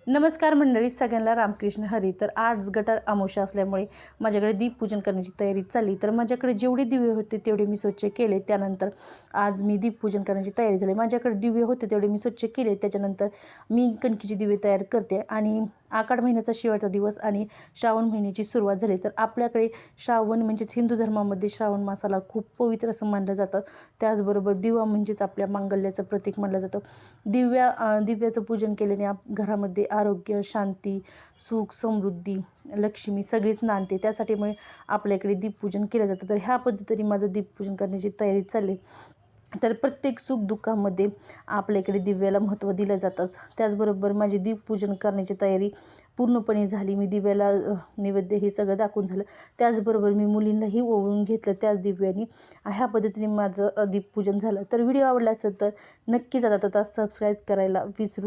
नमस्कार मंडळी, सगळ्यांना रामकृष्ण हरी. तर आज गटार अमावस्या असल्यामुळे माझ्याकडे दीपपूजन करण्याची तयारी चालली. तर माझ्याकडे जेवढे दिवे होते तेवढे मी स्वच्छ केले. त्यानंतर आज मी दीपपूजन करण्याची तयारी झाली. माझ्याकडे दिवे होते तेवढे मी स्वच्छ केले. त्याच्यानंतर मी कणकीचे दिवे तयार करते आणि आषाढ महिन्याचा शेवटचा दिवस आणि श्रावण महिन्याची सुरुवात झाली. तर आपल्याकडे श्रावण म्हणजेच हिंदू धर्मामध्ये श्रावण मासाला खूप पवित्र असं मानलं जातं. त्याचबरोबर दिवा म्हणजेच आपल्या मांगल्याचं प्रतीक मानलं जातं. दिव्याचं पूजन केल्याने घरामध्ये आरोग्य, शांती, सुख, समृद्धी, लक्ष्मी सगळीच नांदते. त्यासाठीमुळे आपल्याकडे दीपपूजन केलं जातं. तर ह्या पद्धतीने माझं दीपपूजन करण्याची तयारी चालली. तर प्रत्येक सुखदुःखामध्ये आपल्याकडे दिव्याला महत्त्व दिलं जातंच. त्याचबरोबर माझी दीपपूजन करण्याची तयारी पूर्णपणे झाली. मी दिव्याला नैवेद्य हे सगळं दाखवून झालं. त्याचबरोबर मी मुलींनाही ओवाळून घेतलं त्याच दिव्याने. ह्या पद्धतीने माझं दीपपूजन झालं. तर व्हिडिओ आवडला असेल तर नक्कीच आता सबस्क्राईब करायला विसरू